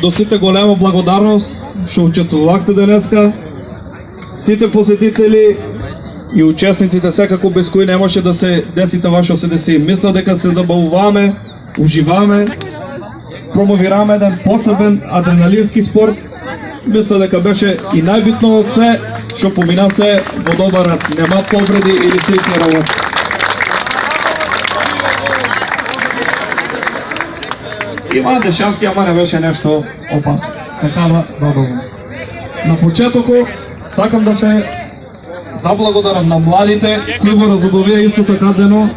До сите голема благодарност што учествувавте денеска. Сите посетители и учесниците секако без кои не може да се деси това што се деси. Мисля дека се забавуваме, уживаме, промовираме еден посебен адреналински спорт. Мисля дека беше и најбитно од се што помина се во добар ред. Нема повреди или слични работи. Има дешавки, ама не беше нешто опасно. Такава задоволна. На почетоку сакам да се заблагодарам на младите кои го разубавија исто така дено,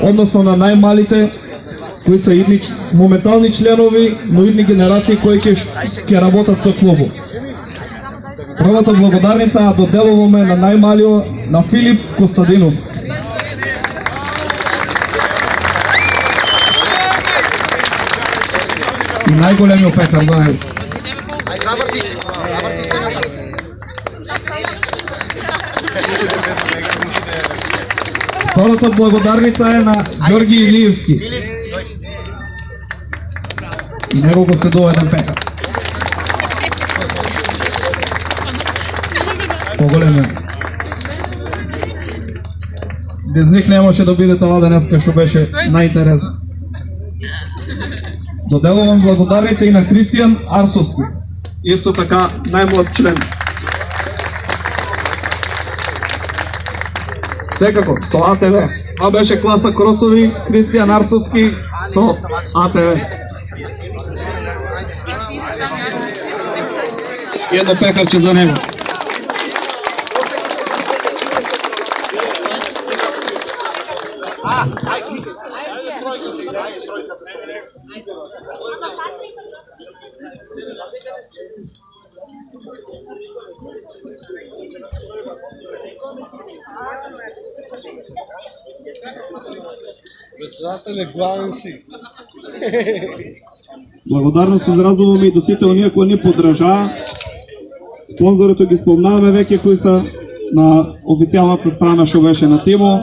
односно на најмалите кои се идни моментални членови, но идни генерации кои ќе работат со клубот. Првата благодарница ја доделуваме на најмалиот, на Филип Костадинов. И најголемиот пекар, знаеш. Заврти се. Втората благодарница е на Ѓорги Илиевски. И него го следува еден пекар. Поголемен. Без них не може да биде това денеска што беше најинтересно. Доделувам благодарница и на Кристијан Арсовски. Исто така најмлад член. Секако, со АТВ. Това беше класа кросови, Кристијан Арсовски со АТВ. И едно пекарче за него. Председателе, главен си. Благодарност изразуваме и до сите оние кои ни поддржаа. Спонзорите ги спомнаваме веќе кои са на официјалната страна што беше на тимо.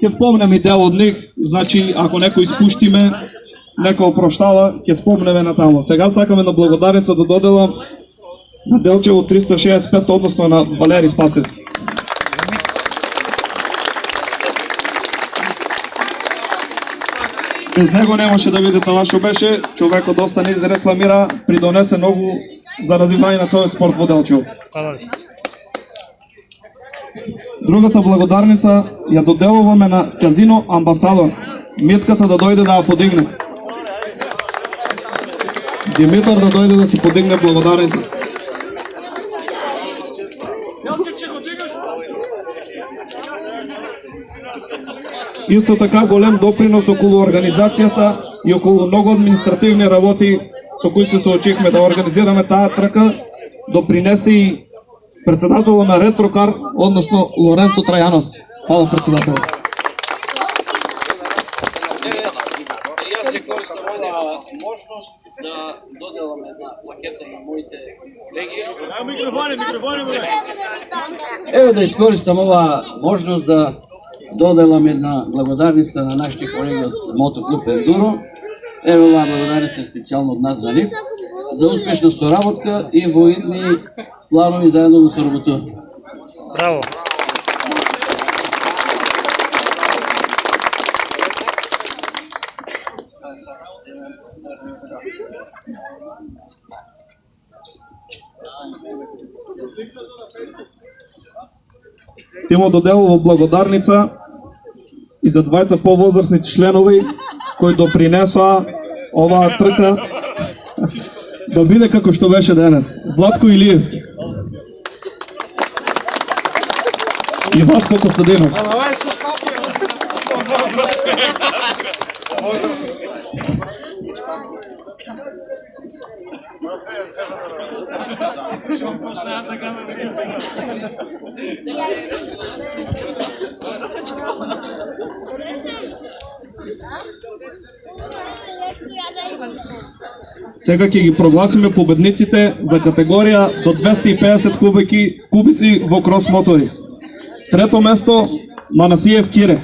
Ќе спомнеме и дел од нив, значи ако некој испуштиме, некој опроштава, ќе спомнеме на тамо. Сега сакаме на благодарница да доделам на Делчево 365, односно на Валери Спасевски. Без него не може да биде това што беше. Човекот доста не изрекламира, придонесе многу за развивање на тој спорт во Делчево. Другата благодарница ја доделуваме на Казино Амбасадор. Митката да дојде да ја подигне. Димитар да дојде да си подигне благодарница. Исто така голем допринос околу организацијата и околу многу административни работи со кои се соочихме да организираме таа трка, допринесе и председателот на Ретрокар, односно Лоренцо Трајановски. Хвала, председател. Јас се користам оваа можност да доделам една плакета на моите колеги. Ево да искористам оваа можност да доделам една благодарница на нашите колеги од Мотоклуб Ендуро. Ево оваа благодарница специјално од нас за нив, за успешна соработка и во идни планови заедно да соработуваме. Браво! Тимо доделува благодарница и за двајца повозрастни членови кои допринесоа оваа трка да биде како што беше денес. Владко Илиевски и Васко Костадинов. Сега ќе ги прогласиме победниците за категорија до 250 кубици во крос мотори. Трето место Манасиев Кире.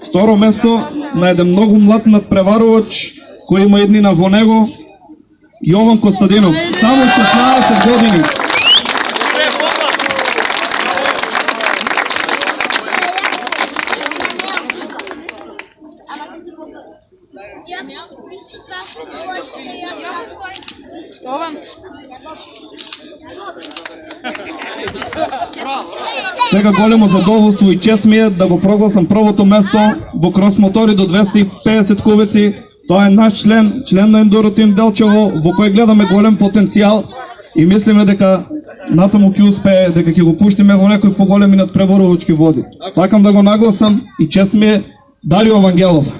Второ место на един много млад надпреварувач, кој има еднина во него, Јован Костадинов, само 16 години. Сега големо задоволство и чест ми е да го прогласам првото место во крос мотори до 250 кубици. Тоа е наш член на Ендуро Тим Делчево, во кој гледаме голем потенцијал и мислиме дека натаму ќе успее, дека ќе го пуштиме во некои поголеми надпреварувачки води. Сакам да го нагласам и чест ми е Дарио Вангелов.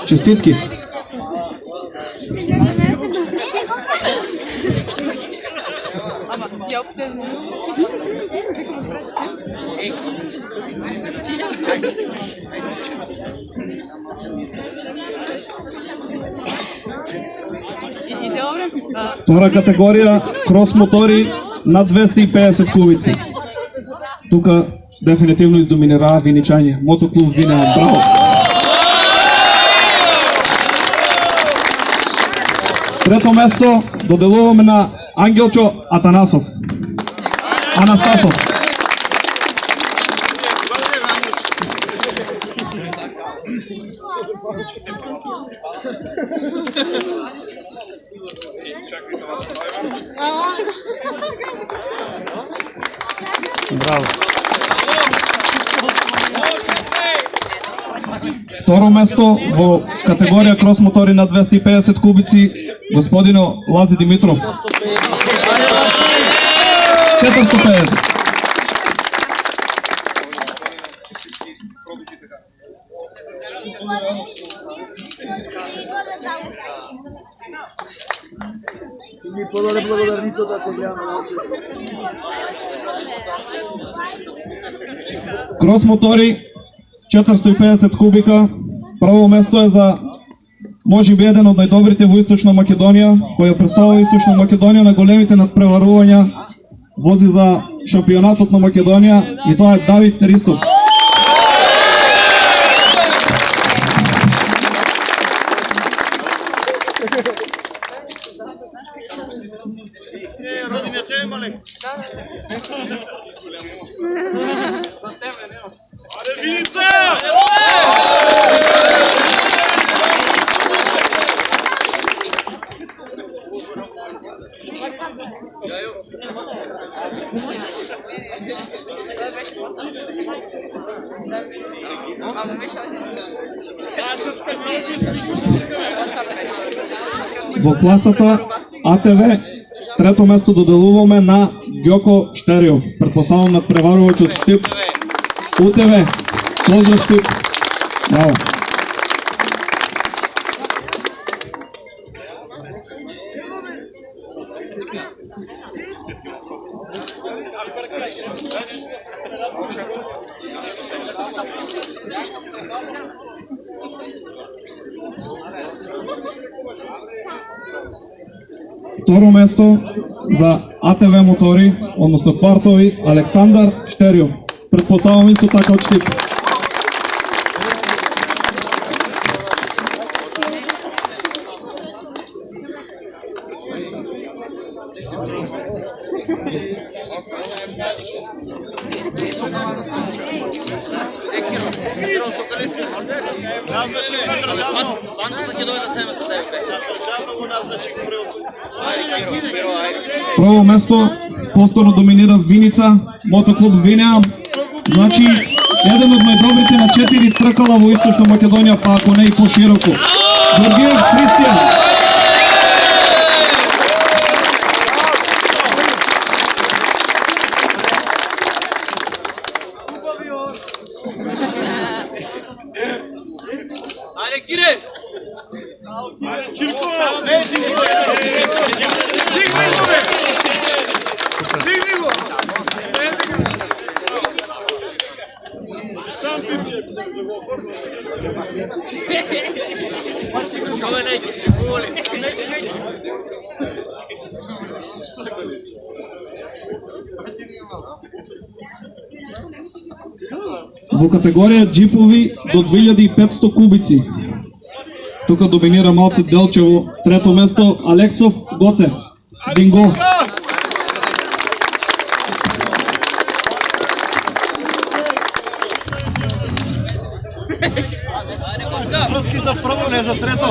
Честитки! Втора категорија крос мотори над 250 кубици. Тука дефинитивно издоминираа виничање. Мотоклуб Винеа. Браво! Трето место доделуваме на Ангелчо Атанасов. Анастасов. Браво. Второ место во категорија крос мотори на 250 кубици господино Лази Димитров. 450. Крос мотори 450 кубика. Прво место е за можеби еден од најдобрите во Источна Македонија, кој ја представува Источна Македонија на големите надпреварувања, вози за шампионатот на Македонија и тоа е Давид Ристов. Во класата АТВ трето место доделуваме на Ѓоко Штериов, претпоставам надпреварувач од Штип. УТВ, поздрав Штип. Браво. Второ место за АТВ мотори, односно квартови, Александар Штериов. Предпоставам исто така од Штип. Прво место повторно доминира Виница, мотоклуб Винеа. Значи, еден од најдобрите на 4 тркала во Источна Македонија, па ако не и пошироко. Георгиев Христијан. Во категорија джипови до 2500 кубици. Тука доминира Малце Делчево, трето место Алексов Гоце, Динго. Връзки за първо, не за трето.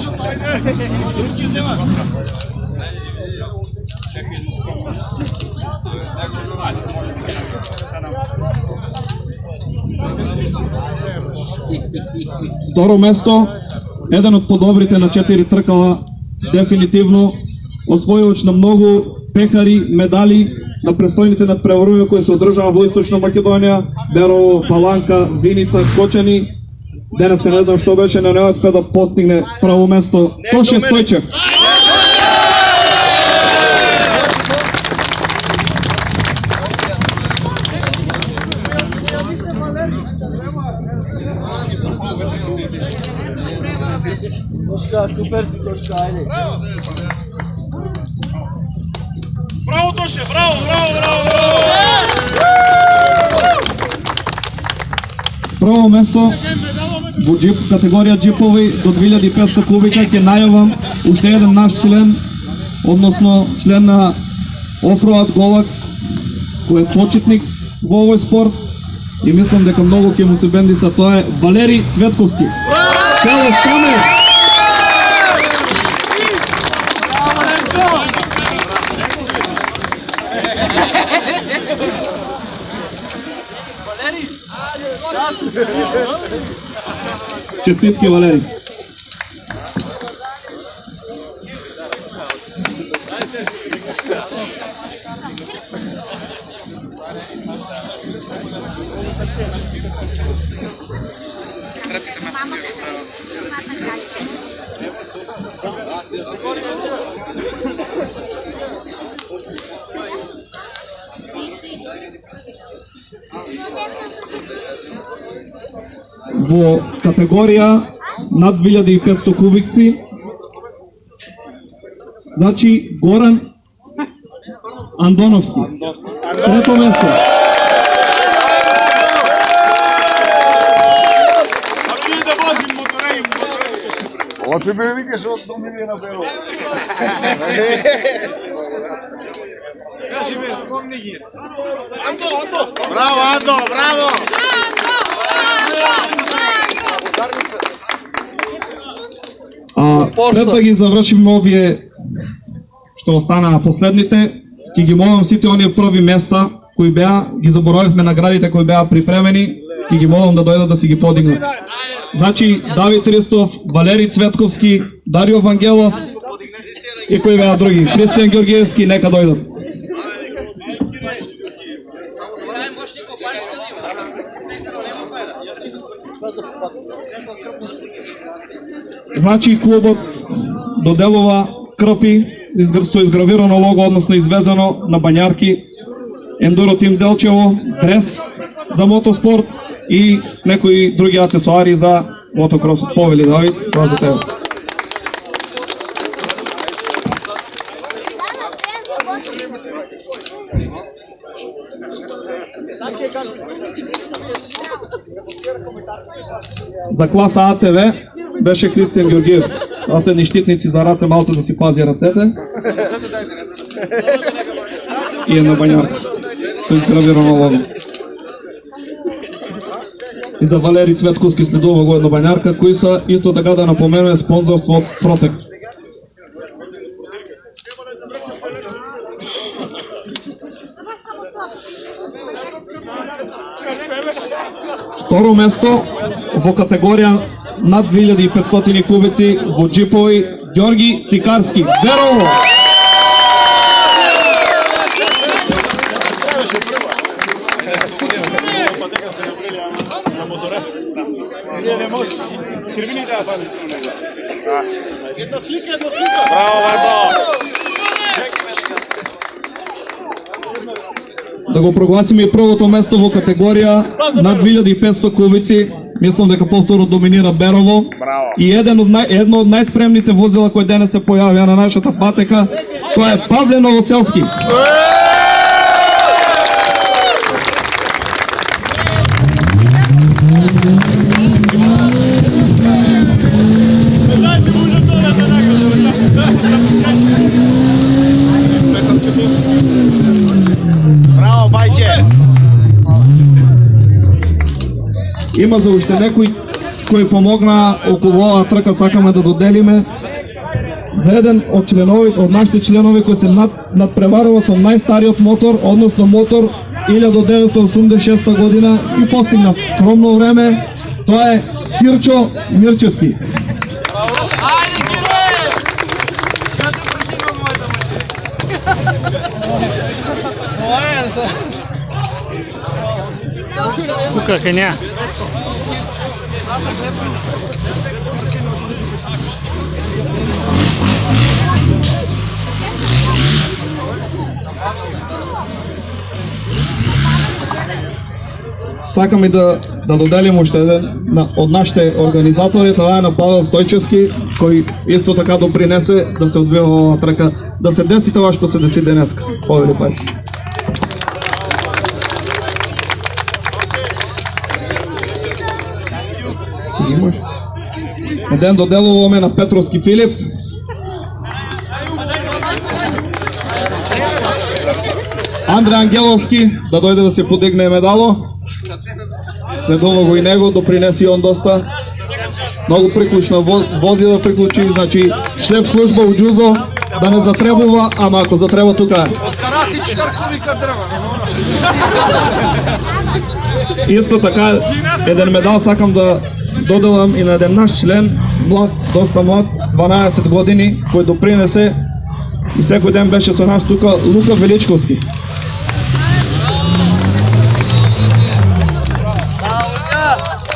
Второ место, еден од подобрите на 4 тркала, дефинитивно освојувач на многу пехари, медали на престојните надпреварувања кои се одржаа во Источна Македонија, Берово, Паланка, Виница, Скочани. Денеска не знам што беше, но не успе да постигне право место. Тоше Стојчев. Тошка, супер си, Тошка, ајде. Браво, Тоше, браво, браво, браво! Прво место во джип, категорија джипови до 2500 кубика ќе најавам уште еден наш член, односно член на Офроад Голак, кој е почетник во овој спорт и мислам дека многу ќе му се бендиса, тоа е Валери Цветковски. Село Стане! Честитки, Валери. Во категорија над 2500 кубици, значи Горан Андоновски, трето место. Ова ти ме викаш од доминира Берово. Кажи ме, спомни ги. Андо! Браво, Андо, браво! Пред да ги завршиме овие што останаа последните, ќе ги молам сите оние први места кои беа, ги заборавивме наградите кои беа припремени, ќе ги молам да дојдат да си ги подигнат. Значи Давид Ристов, Валери Цветковски, Дарио Вангелов и кои беа други, Кристијан Георгиевски, нека дојдат. Значи клубот доделува крпи со изгравирано лого, односно извезано на бањарки, Ендуро Тим Делчево, дрес за мотоспорт и некои други аксесуари за мотокрос. Повели, Давид, тоа за тебе. За класа АТВ беше Кристијан Георгиев. Тоа се ништитници за раце, малце да си пази рацете. И една бањарка со изгравирано лого. И за Валери Цветковски следува го една бањарка, кои са исто така да напоменуе спонзорство од Протекс. Второ место во категорија над 2500 кубици во джипови Ѓорги Цикарски, Берово. Браво, Вардо! Да го прогласиме и првото место во категорија над 2500 кубици. Мислам дека повторно доминира Берово. Браво! И едно од најспремните возила кои денес се појавија на нашата патека, тоа е Павле Новоселски. Браво, Бајче! Има за уште некои кои помогна околу оваа трка, сакаме да доделиме за еден од членовите, од нашите членови кои се надпреварува со најстариот мотор, односно мотор 1986 година и постигна скромно време. Тоа е Кирчо Мирчевски. Тука хеня. Сакам и да доделим уште еден од нашите организатори, тоа е на Павел Стојчевски, кој исто така допринесе да се одвива оваа трка, да се деси тоа што се деси денеска. Повели пајте. Имаш. Еден доделуваме на Петровски Филип. Андре Ангеловски да дојде да се подигне медало. Следува го и него, допринеси он доста. Многу приклучна вози да приклучи, значи шлеп служба у Джузо да не затребува, ама ако затреба тука. Исто така еден медал сакам да доделам и на еден наш член, млад, доста млад, 12 години, кој допринесе и секој ден беше со нас тука, Лука Величковски.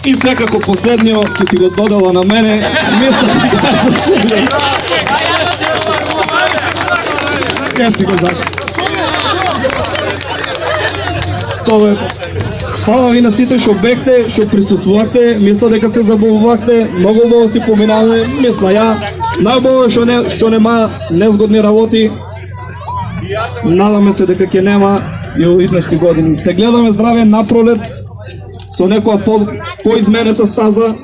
И секако последниот ќе си го додела на мене, мислам дека се служи. Ја си го зак. Тоа е. Фала ви на сите што бевте, што присуствувавте, мисля дека се забавувавте, многу убаво си поминаваме, мисла ја. Најубаво што нема незгодни работи. Надаме се дека ќе нема и во иднешни години. Се гледаме здраве напролет со некоја поизменета стаза,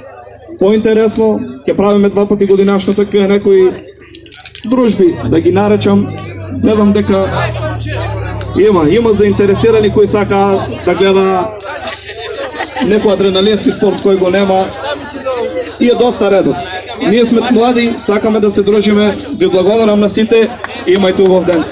поинтересно, ќе правиме 2 пати годинашно такива некои дружби, да ги наречам. Гледам дека има заинтересирани кои сака да гледа некој адреналински спорт кој го нема и е доста редот. Ние сме млади, сакаме да се дружиме, ви благодарам на сите, имајте убав ден.